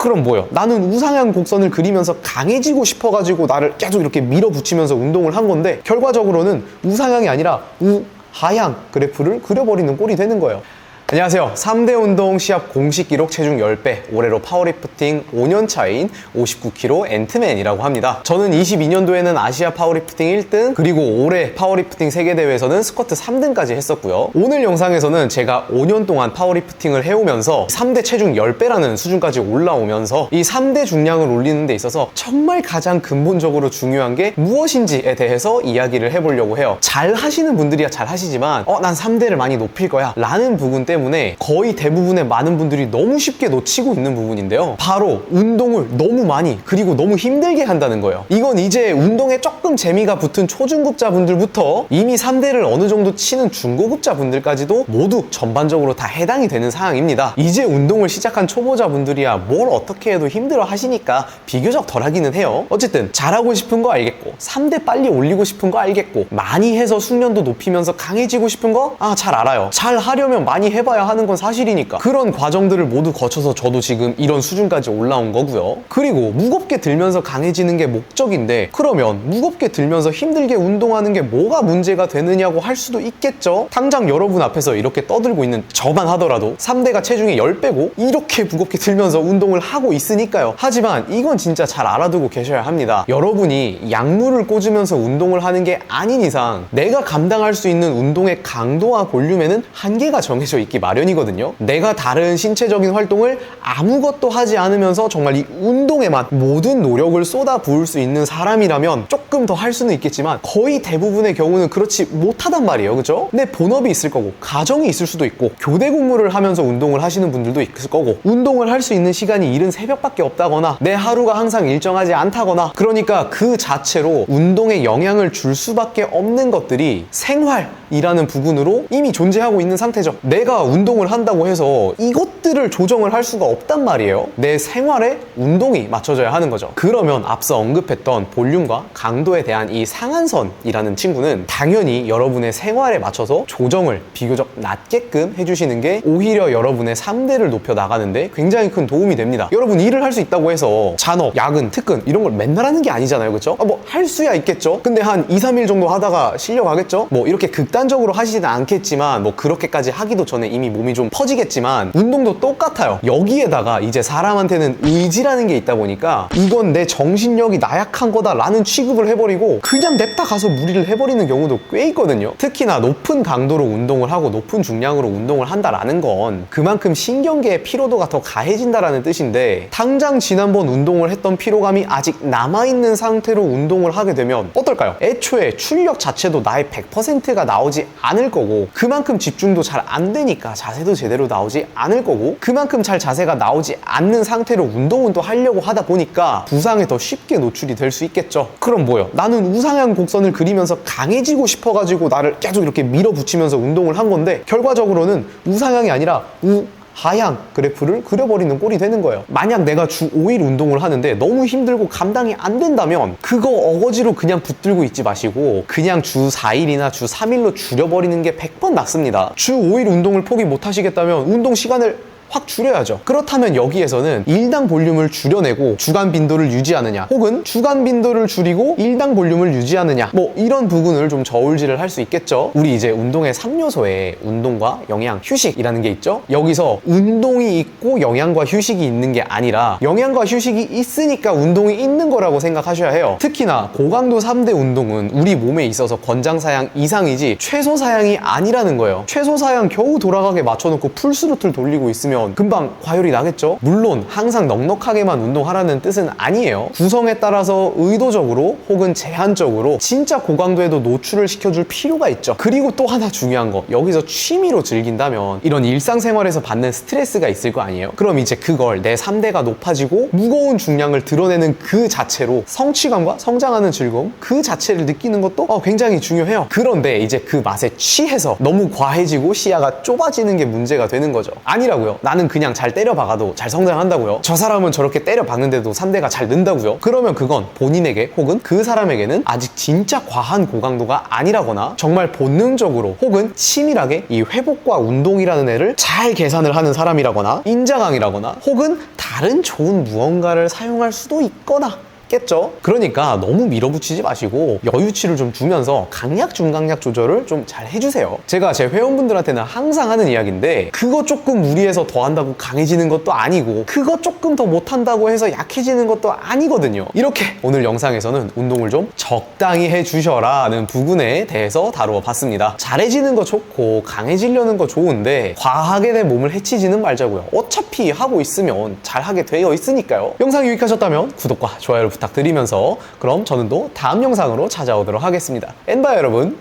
그럼 뭐예요? 나는 우상향 곡선을 그리면서 강해지고 싶어가지고 나를 계속 이렇게 밀어붙이면서 운동을 한 건데 결과적으로는 우상향이 아니라 우하향 그래프를 그려버리는 꼴이 되는 거예요. 안녕하세요. 3대 운동 시합 공식 기록 체중 10배, 올해로 파워리프팅 5년 차인 59kg 앤트맨이라고 합니다. 저는 22년도에는 아시아 파워리프팅 1등, 그리고 올해 파워리프팅 세계대회에서는 스쿼트 3등까지 했었고요. 오늘 영상에서는 제가 5년 동안 파워리프팅을 해오면서 3대 체중 10배라는 수준까지 올라오면서 이 3대 중량을 올리는 데 있어서 정말 가장 근본적으로 중요한 게 무엇인지에 대해서 이야기를 해보려고 해요. 잘 하시는 분들이야 잘 하시지만 난 3대를 많이 높일 거야 라는 부분 때문에 거의 대부분의 많은 분들이 너무 쉽게 놓치고 있는 부분인데요. 바로 운동을 너무 많이 그리고 너무 힘들게 한다는 거예요. 이건 이제 운동에 조금 재미가 붙은 초중급자분들부터 이미 3대를 어느 정도 치는 중고급자분들까지도 모두 전반적으로 다 해당이 되는 사항입니다. 이제 운동을 시작한 초보자분들이야 뭘 어떻게 해도 힘들어 하시니까 비교적 덜 하기는 해요. 어쨌든 잘하고 싶은 거 알겠고 3대 빨리 올리고 싶은 거 알겠고 많이 해서 숙련도 높이면서 강해지고 싶은 거 잘 알아요. 잘 하려면 많이 해봐야 하는 건 사실이니까 그런 과정들을 모두 거쳐서 저도 지금 이런 수준까지 올라온 거고요. 그리고 무겁게 들면서 강해지는 게 목적인데 그러면 무겁게 들면서 힘들게 운동하는 게 뭐가 문제가 되느냐고 할 수도 있겠죠. 당장 여러분 앞에서 이렇게 떠들고 있는 저만 하더라도 3대가 체중이 10배고 이렇게 무겁게 들면서 운동을 하고 있으니까요. 하지만 이건 진짜 잘 알아두고 계셔야 합니다. 여러분이 약물을 꽂으면서 운동을 하는 게 아닌 이상 내가 감당할 수 있는 운동의 강도와 볼륨에는 한계가 정해져 있기 마련이거든요. 내가 다른 신체적인 활동을 아무것도 하지 않으면서 정말 이 운동에만 모든 노력을 쏟아 부을 수 있는 사람이라면 조금 더 할 수는 있겠지만 거의 대부분의 경우는 그렇지 못하단 말이에요. 그죠? 내 본업이 있을 거고 가정이 있을 수도 있고 교대 근무를 하면서 운동을 하시는 분들도 있을 거고 운동을 할 수 있는 시간이 이른 새벽밖에 없다거나 내 하루가 항상 일정하지 않다거나 그러니까 그 자체로 운동에 영향을 줄 수밖에 없는 것들이 생활이라는 부분으로 이미 존재하고 있는 상태죠. 내가 운동을 한다고 해서 이것들을 조정을 할 수가 없단 말이에요. 내 생활에 운동이 맞춰져야 하는 거죠. 그러면 앞서 언급했던 볼륨과 강도에 대한 이 상한선이라는 친구는 당연히 여러분의 생활에 맞춰서 조정을 비교적 낮게끔 해주시는 게 오히려 여러분의 3대를 높여 나가는데 굉장히 큰 도움이 됩니다. 여러분 일을 할 수 있다고 해서 잔업, 야근, 특근 이런 걸 맨날 하는 게 아니잖아요. 그렇죠? 뭐 할 수야 있겠죠. 근데 한 2, 3일 정도 하다가 실려가겠죠? 뭐 이렇게 극단적으로 하시지는 않겠지만 뭐 그렇게까지 하기도 전에 이미 몸이 좀 퍼지겠지만 운동도 똑같아요. 여기에다가 이제 사람한테는 의지라는 게 있다 보니까 이건 내 정신력이 나약한 거다 라는 취급을 해버리고 그냥 냅다 가서 무리를 해버리는 경우도 꽤 있거든요. 특히나 높은 강도로 운동을 하고 높은 중량으로 운동을 한다라는 건 그만큼 신경계의 피로도가 더 가해진다라는 뜻인데 당장 지난번 운동을 했던 피로감이 아직 남아있는 상태로 운동을 하게 되면 어떨까요? 애초에 출력 자체도 나의 100%가 나오지 않을 거고 그만큼 집중도 잘 안 되니까 자세도 제대로 나오지 않을 거고 그만큼 잘 자세가 나오지 않는 상태로 운동은 또 하려고 하다 보니까 부상에 더 쉽게 노출이 될 수 있겠죠. 그럼 뭐예요? 나는 우상향 곡선을 그리면서 강해지고 싶어가지고 나를 계속 이렇게 밀어붙이면서 운동을 한 건데 결과적으로는 우상향이 아니라 하향 그래프를 그려버리는 꼴이 되는 거예요. 만약 내가 주 5일 운동을 하는데 너무 힘들고 감당이 안 된다면 그거 어거지로 그냥 붙들고 있지 마시고 그냥 주 4일이나 주 3일로 줄여버리는 게 100번 낫습니다. 주 5일 운동을 포기 못 하시겠다면 운동 시간을 확 줄여야죠. 그렇다면 여기에서는 일당 볼륨을 줄여내고 주간 빈도를 유지하느냐 혹은 주간 빈도를 줄이고 일당 볼륨을 유지하느냐 뭐 이런 부분을 좀 저울질을 할 수 있겠죠. 우리 이제 운동의 3요소에 운동과 영양, 휴식이라는 게 있죠. 여기서 운동이 있고 영양과 휴식이 있는 게 아니라 영양과 휴식이 있으니까 운동이 있는 거라고 생각하셔야 해요. 특히나 고강도 3대 운동은 우리 몸에 있어서 권장사양 이상이지 최소사양이 아니라는 거예요. 최소사양 겨우 돌아가게 맞춰놓고 풀스로틀 돌리고 있으면 금방 과열이 나겠죠. 물론 항상 넉넉하게만 운동하라는 뜻은 아니에요. 구성에 따라서 의도적으로 혹은 제한적으로 진짜 고강도에도 노출을 시켜줄 필요가 있죠. 그리고 또 하나 중요한 거, 여기서 취미로 즐긴다면 이런 일상생활에서 받는 스트레스가 있을 거 아니에요. 그럼 이제 그걸 내 3대가 높아지고 무거운 중량을 드러내는 그 자체로 성취감과 성장하는 즐거움 그 자체를 느끼는 것도 굉장히 중요해요. 그런데 이제 그 맛에 취해서 너무 과해지고 시야가 좁아지는 게 문제가 되는 거죠. 아니라고요. 나는 그냥 잘 때려 박아도 잘 성장한다고요? 저 사람은 저렇게 때려 박는데도 산대가 잘 는다고요? 그러면 그건 본인에게 혹은 그 사람에게는 아직 진짜 과한 고강도가 아니라거나 정말 본능적으로 혹은 치밀하게 이 회복과 운동이라는 애를 잘 계산을 하는 사람이라거나 인자강이라거나 혹은 다른 좋은 무언가를 사용할 수도 있거나 겠죠? 그러니까 너무 밀어붙이지 마시고 여유치를 좀 두면서 강약 중강약 조절을 좀 잘 해주세요. 제가 제 회원분들한테는 항상 하는 이야기인데 그거 조금 무리해서 더 한다고 강해지는 것도 아니고 그거 조금 더 못한다고 해서 약해지는 것도 아니거든요. 이렇게 오늘 영상에서는 운동을 좀 적당히 해주셔라는 부분에 대해서 다루어 봤습니다. 잘해지는 거 좋고 강해지려는 거 좋은데 과하게 내 몸을 해치지는 말자고요. 어차피 하고 있으면 잘하게 되어 있으니까요. 영상이 유익하셨다면 구독과 좋아요를 부탁드리면서 그럼 저는 또 다음 영상으로 찾아오도록 하겠습니다. 엔바 여러분,